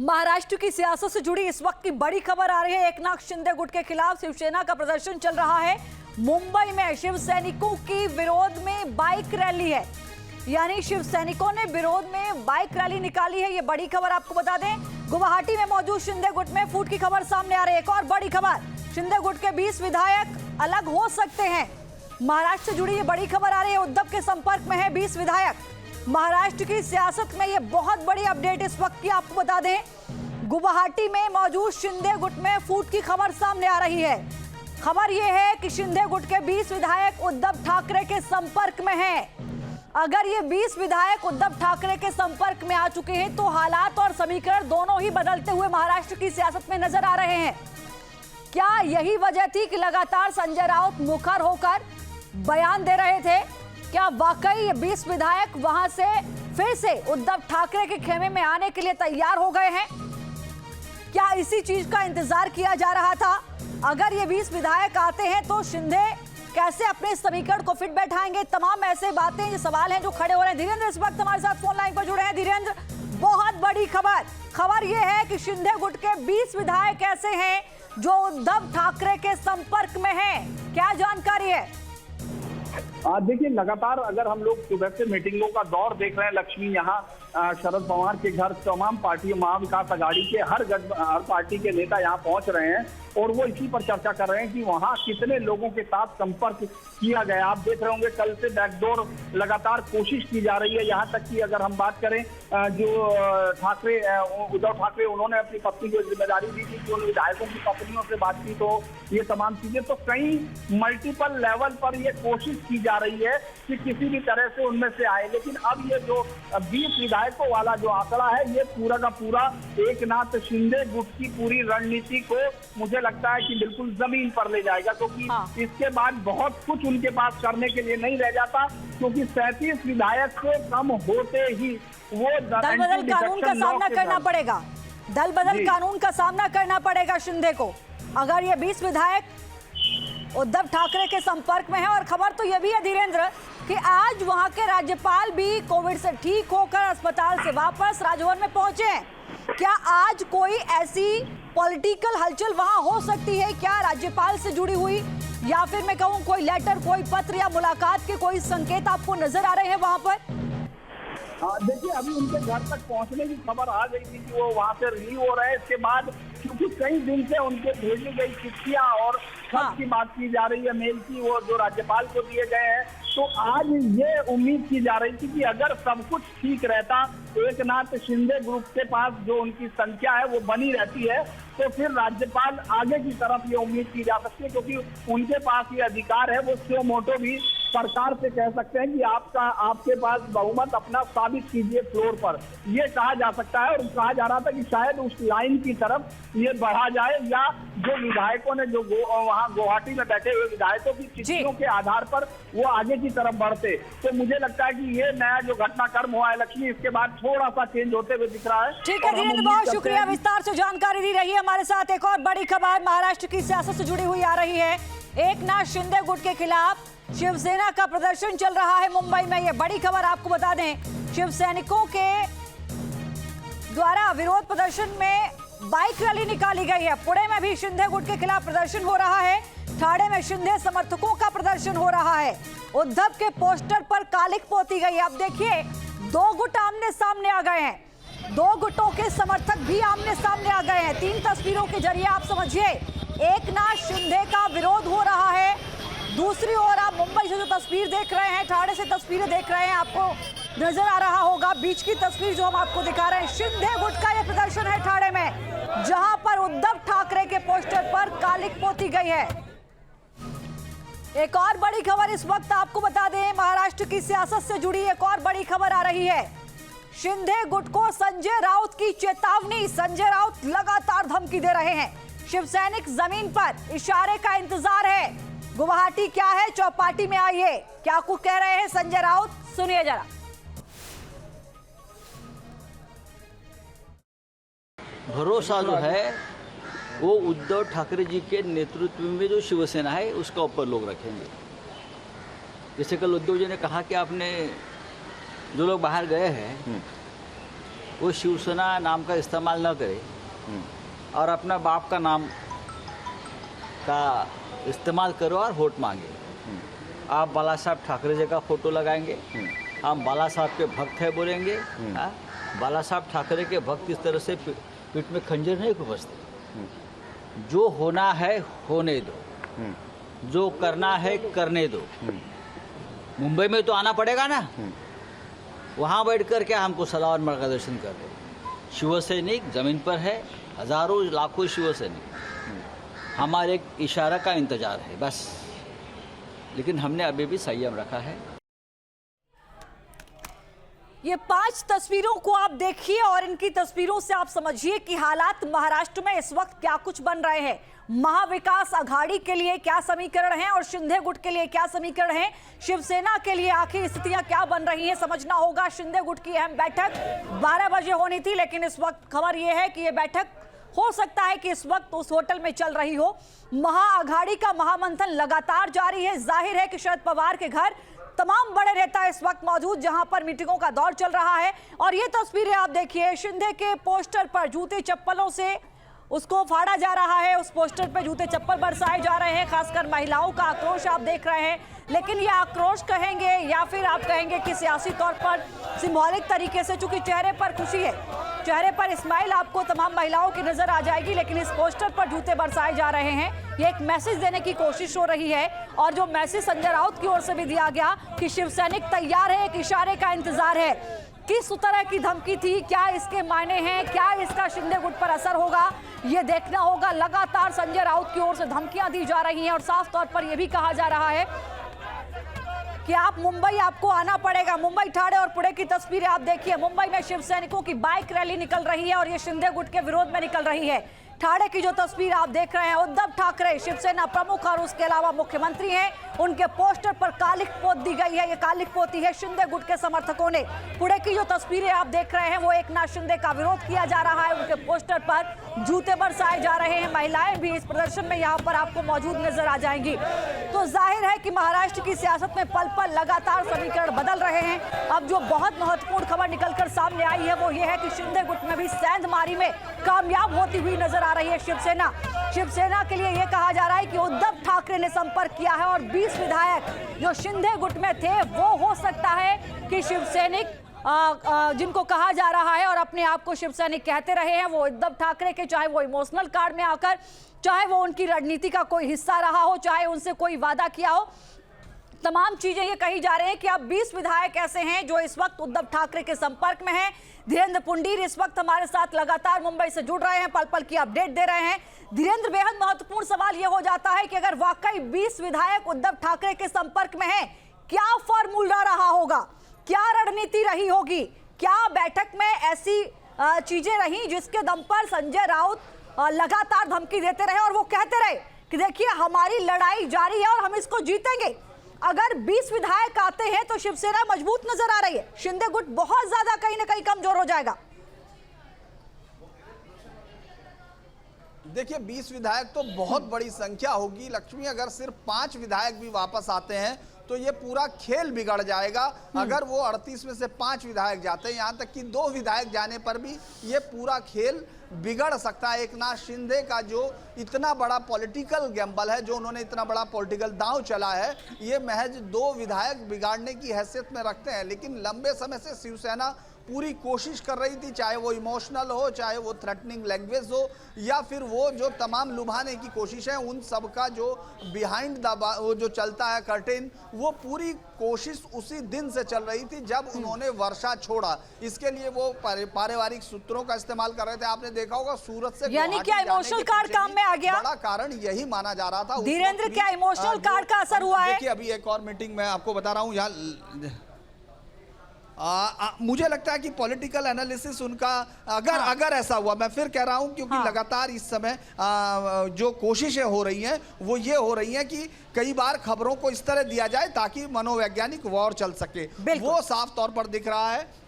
महाराष्ट्र की सियासत से जुड़ी इस वक्त की बड़ी खबर आ रही है। एकनाथ शिंदे गुट के खिलाफ शिवसेना का प्रदर्शन चल रहा है। मुंबई में शिव सैनिकों की विरोध में बाइक रैली है, यानी शिव सैनिकों ने विरोध में बाइक रैली निकाली है। ये बड़ी खबर आपको बता दें। गुवाहाटी में मौजूद शिंदे गुट में फूट की खबर सामने आ रही है। एक और बड़ी खबर, शिंदे गुट के 20 विधायक अलग हो सकते हैं। महाराष्ट्र से जुड़ी ये बड़ी खबर आ रही है। उद्धव के संपर्क में है 20 विधायक। महाराष्ट्र की सियासत में ये बहुत बड़ी अपडेट इस वक्त की आपको बता दें। गुवाहाटी में मौजूद शिंदे गुट में फूट की खबर सामने आ रही है। खबर यह है कि शिंदे गुट के 20 विधायक उद्धव ठाकरे के संपर्क में हैं। अगर ये 20 विधायक उद्धव ठाकरे के संपर्क में आ चुके हैं तो हालात और समीकरण दोनों ही बदलते हुए महाराष्ट्र की सियासत में नजर आ रहे हैं। क्या यही वजह थी कि लगातार संजय राउत मुखर होकर बयान दे रहे थे? क्या वाकई ये 20 विधायक वहां से फिर से उद्धव ठाकरे के खेमे में आने के लिए तैयार हो गए हैं? क्या इसी चीज का इंतजार किया जा रहा था? अगर ये 20 विधायक आते हैं तो शिंदे कैसे अपने समीकरण को फिट बैठाएंगे? तमाम ऐसे बातें, ये सवाल हैं जो खड़े हो रहे हैं। धीरेन्द्र इस वक्त हमारे साथ फोन लाइन पर जुड़े हैं। धीरेन्द्र, बहुत बड़ी खबर यह है कि शिंदे गुट के 20 विधायक ऐसे हैं जो उद्धव ठाकरे के संपर्क में हैं। क्या जानकारी है? देखिए, लगातार अगर हम लोग सुबह से मीटिंगों का दौर देख रहे हैं, लक्ष्मी यहाँ शरद पवार के घर, तमाम पार्टियों, महाविकास आघाड़ी के हर पार्टी के नेता यहाँ पहुंच रहे हैं और वो इसी पर चर्चा कर रहे हैं कि वहाँ कितने लोगों के साथ संपर्क किया गया। आप देख रहे होंगे कल से बैकडोर लगातार कोशिश की जा रही है। यहाँ तक कि अगर हम बात करें, जो उद्धव ठाकरे, उन्होंने अपनी पत्नी को जिम्मेदारी दी थी कि उन विधायकों की पत्नियों से बातचीत हो, ये तमाम चीजें, तो कई मल्टीपल लेवल पर ये कोशिश की जा रही है कि किसी भी तरह से उनमें से आए। लेकिन अब ये जो 20 विधायकों वाला जो आंकड़ा है, ये पूरा का पूरा एकनाथ शिंदे गुट की पूरी रणनीति को मुझे लगता है कि बिल्कुल जमीन पर ले जाएगा, क्योंकि इसके बाद बहुत कुछ उनके पास करने के लिए नहीं रह जाता, क्योंकि 37 विधायक से कम होते ही वो दल बदल कानून का सामना करना पड़ेगा। दल बदल कानून का सामना करना पड़ेगा शिंदे को, अगर ये 20 विधायक उद्धव ठाकरे के संपर्क में है। और खबर तो यह भी है धीरेन्द्र कि आज वहां के राज्यपाल भी कोविड से ठीक होकर अस्पताल से वापस राजभवन में पहुंचे हैं। क्या आज कोई ऐसी पॉलिटिकल हलचल वहां हो सकती है क्या राज्यपाल से जुड़ी हुई, या फिर मैं कहूं कोई लेटर, कोई पत्र या मुलाकात के कोई संकेत आपको नजर आ रहे हैं वहां पर? देखिए, अभी उनके घर तक पहुंचने की खबर आ गई थी कि वो वहां से रिलीव हो रहे हैं। इसके बाद क्योंकि कई दिन से उनके भेजी गई चिट्ठियां और खत की बात की जा रही है, मेल की, वो जो राज्यपाल को दिए गए हैं, तो आज ये उम्मीद की जा रही थी कि अगर सब कुछ ठीक रहता, एकनाथ शिंदे ग्रुप के पास जो उनकी संख्या है वो बनी रहती है, तो फिर राज्यपाल आगे की तरफ ये उम्मीद की जा सकती है, क्योंकि उनके पास ये अधिकार है। वो स्यो मोटो भी सरकार से कह सकते हैं कि आपके पास बहुमत अपना साबित कीजिए फ्लोर पर, ये कहा जा सकता है। और कहा जा रहा था कि शायद उस लाइन की तरफ ये बढ़ा जाए, या जो विधायकों ने जो वहाँ गुवाहाटी में बैठे हुए विधायकों की चिट्ठियों के आधार पर वो आगे की तरफ बढ़ते। तो मुझे लगता है कि ये नया जो घटनाक्रम हुआ है लक्ष्मी, इसके बाद थोड़ा सा चेंज होते हुए दिख रहा है। ठीक है धीरेन्द्र, बहुत शुक्रिया विस्तार से जानकारी दी रही है हमारे साथ। एक और बड़ी खबर महाराष्ट्र की सियासत से जुड़ी हुई आ रही है। एकनाथ शिंदे गुट के खिलाफ शिवसेना का प्रदर्शन चल रहा है मुंबई में। ये बड़ी खबर आपको बता दें। शिव सैनिकों के द्वारा विरोध प्रदर्शन में बाइक रैली निकाली गई है। पुणे में भी शिंदे गुट के खिलाफ प्रदर्शन हो रहा है। ठाणे में शिंदे समर्थकों का प्रदर्शन हो रहा है। उद्धव के पोस्टर पर कालिक पोती गई। अब देखिए, दो गुट आमने सामने आ गए हैं। दो गुटों के समर्थक भी आमने सामने आ गए हैं। 3 तस्वीरों के जरिए आप समझिए, एकनाथ शिंदे का विरोध हो रहा है। दूसरी ओर आप मुंबई से जो तस्वीर देख रहे हैं, ठाणे से तस्वीरें देख रहे हैं, आपको नजर आ रहा होगा। बीच की तस्वीर जो हम आपको दिखा रहे हैं, शिंदे गुट का यह प्रदर्शन है ठाणे में, जहां पर उद्धव ठाकरे के पोस्टर पर कालिक पोती गई है। एक और बड़ी खबर इस वक्त आपको बता दें, महाराष्ट्र की सियासत से जुड़ी एक और बड़ी खबर आ रही है। शिंदे गुट को संजय राउत की चेतावनी। संजय राउत लगातार धमकी दे रहे हैं। शिव सैनिक जमीन पर इशारे का इंतजार है। गुवाहाटी क्या है, चौपाटी में आइए, क्या कुछ कह रहे हैं संजय राउत, सुनिए जरा। भरोसा जो है वो उद्धव ठाकरे जी के नेतृत्व में जो शिवसेना है उसका ऊपर लोग रखेंगे। जैसे कल उद्धव जी ने कहा कि आपने जो लोग बाहर गए हैं वो शिवसेना नाम का इस्तेमाल न करे और अपना बाप का नाम का इस्तेमाल करो और वोट मांगे। आप बाला साहब ठाकरे जी का फोटो लगाएंगे, हम बाला साहब के भक्त है बोलेंगे। बाला साहब ठाकरे के भक्त इस तरह से पीठ में खंजर नहीं घुसते। जो होना है होने दो, जो करना है करने दो। मुंबई में तो आना पड़ेगा ना, वहाँ बैठ कर के हमको सलाह और मार्गदर्शन कर रहे। शिवसैनिक जमीन पर है, हजारों लाखों शिवसैनिक, हमारे एक इशारा का इंतजार है बस। लेकिन हमने अभी भी संयम रखा है। ये 5 तस्वीरों को आप देखिए और इनकी तस्वीरों से आप समझिए कि हालात महाराष्ट्र में इस वक्त क्या कुछ बन रहे हैं। महाविकास आघाड़ी के लिए क्या समीकरण है और शिंदे गुट के लिए क्या समीकरण है, शिवसेना के लिए आखिर स्थितियां क्या बन रही हैं, समझना होगा। शिंदे गुट की अहम बैठक 12 बजे होनी थी, लेकिन इस वक्त खबर यह है कि यह बैठक हो सकता है कि इस वक्त उस होटल में चल रही हो। महाआघाड़ी का महामंथन लगातार जारी है। जाहिर है कि शरद पवार के घर तमाम बड़े नेता इस वक्त मौजूद, जहां पर मीटिंगों का दौर चल रहा है। और ये तस्वीरें आप देखिए, शिंदे के पोस्टर पर जूते चप्पलों से उसको फाड़ा जा रहा है। उस पोस्टर पर जूते चप्पल बरसाए जा रहे हैं। खासकर महिलाओं का आक्रोश आप देख रहे हैं। लेकिन ये आक्रोश कहेंगे या फिर आप कहेंगे कि सियासी तौर पर सिंबॉलिक तरीके से, चूंकि चेहरे पर खुशी है, चेहरे पर स्माइल आपको तमाम महिलाओं की नजर आ जाएगी, लेकिन इस पोस्टर पर जूते बरसाए जा रहे हैं। ये एक मैसेज देने की कोशिश हो रही है। और जो मैसेज संजय राउत की ओर से भी दिया गया कि शिवसैनिक तैयार है, एक इशारे का इंतजार है। किस तरह की धमकी थी, क्या इसके मायने हैं, क्या इसका शिंदे गुट पर असर होगा, ये देखना होगा। लगातार संजय राउत की ओर से धमकियां दी जा रही हैं और साफ तौर पर यह भी कहा जा रहा है कि आप मुंबई, आपको आना पड़ेगा। मुंबई, ठाणे और पुणे की तस्वीरें आप देखिए। मुंबई में शिवसैनिकों की बाइक रैली निकल रही है और ये शिंदे गुट के विरोध में निकल रही है। ठाणे की जो तस्वीर आप देख रहे हैं, उद्धव ठाकरे शिवसेना प्रमुख और उसके अलावा मुख्यमंत्री हैं, उनके पोस्टर पर कालिक पोत दी गई है। ये कालिक पोती है शिंदे गुट के समर्थकों ने। पुणे की जो तस्वीरें आप देख रहे हैं, वो एकनाथ शिंदे का विरोध किया जा रहा है। उनके पोस्टर पर जूते बरसाए जा रहे हैं। महिलाएं भी इस प्रदर्शन में यहाँ पर आपको मौजूद नजर आ जाएंगी। तो जाहिर है कि महाराष्ट्र की सियासत में पल पल लगातार समीकरण बदल रहे हैं। अब जो बहुत महत्वपूर्ण खबर निकलकर सामने आई है वो ये है कि शिंदे गुट में भी सेंधमारी में कामयाब होती हुई नजर आ रही है शिवसेना। शिवसेना के लिए यह कहा जा रहा है कि उद्धव ठाकरे ने संपर्क किया है और 20 विधायक जो शिंदे गुट में थे, वो हो सकता है कि शिवसैनिक जिनको कहा जा रहा है और अपने आप को शिवसैनिक कहते रहे हैं, वो उद्धव ठाकरे के, चाहे वो इमोशनल कार्ड में आकर, चाहे वो उनकी रणनीति का कोई हिस्सा रहा हो, चाहे उनसे कोई वादा किया हो, तमाम चीजें ये कही जा रही हैं कि अब 20 विधायक ऐसे हैं जो इस वक्त उद्धव ठाकरे के संपर्क में हैं। धीरेन्द्र पुंडीर इस वक्त हमारे साथ लगातार मुंबई से जुड़ रहे हैं, पल पल की अपडेट दे रहे हैं। धीरेन्द्र, बेहद महत्वपूर्ण सवाल ये हो जाता है कि अगर वाकई 20 विधायक उद्धव ठाकरे के संपर्क में हैं, क्या फॉर्मूला रहा होगा, क्या रणनीति रही होगी, क्या बैठक में ऐसी चीजें रही जिसके दम पर संजय राउत लगातार धमकी देते रहे और वो कहते रहे कि देखिए हमारी लड़ाई जारी है और हम इसको जीतेंगे। अगर 20 विधायक आते हैं तो शिवसेना मजबूत नजर आ रही है, शिंदे गुट बहुत ज्यादा कहीं ना कहीं कमजोर हो जाएगा। देखिए 20 विधायक तो बहुत बड़ी संख्या होगी लक्ष्मी। अगर सिर्फ 5 विधायक भी वापस आते हैं तो ये पूरा खेल बिगड़ जाएगा। अगर वो 38 में से 5 विधायक जाते हैं, यहाँ तक कि 2 विधायक जाने पर भी ये पूरा खेल बिगड़ सकता है। एकनाथ शिंदे का जो इतना बड़ा पॉलिटिकल गैम्बल है, जो उन्होंने इतना बड़ा पॉलिटिकल दांव चला है, ये महज 2 विधायक बिगाड़ने की हैसियत में रखते हैं। लेकिन लंबे समय से शिवसेना पूरी कोशिश कर रही थी, चाहे वो इमोशनल हो, चाहे वो थ्रेटनिंग लैंग्वेज हो, या फिर वो जो तमाम लुभाने की कोशिश है, उन सब का जो बिहाइंड द वो जो चलता है कर्टेन, वो पूरी कोशिश उसी दिन से चल रही थी जब उन्होंने वर्षा छोड़ा। इसके लिए वो पारिवारिक सूत्रों का इस्तेमाल कर रहे थे। आपने देखा होगा सूरत से, यानी क्या इमोशनल कार्ड काम में आ गया? बड़ा कारण यही माना जा रहा था। धीरेन्द्र, क्या इमोशनल कार्ड का असर हुआ है? देखिए अभी एक और मीटिंग में आपको बता रहा हूँ यहाँ मुझे लगता है कि पॉलिटिकल एनालिसिस उनका अगर ऐसा हुआ, मैं फिर कह रहा हूं, क्योंकि लगातार इस समय जो कोशिशें हो रही हैं वो ये हो रही हैं कि कई बार खबरों को इस तरह दिया जाए ताकि मनोवैज्ञानिक वॉर चल सके। वो साफ तौर पर दिख रहा है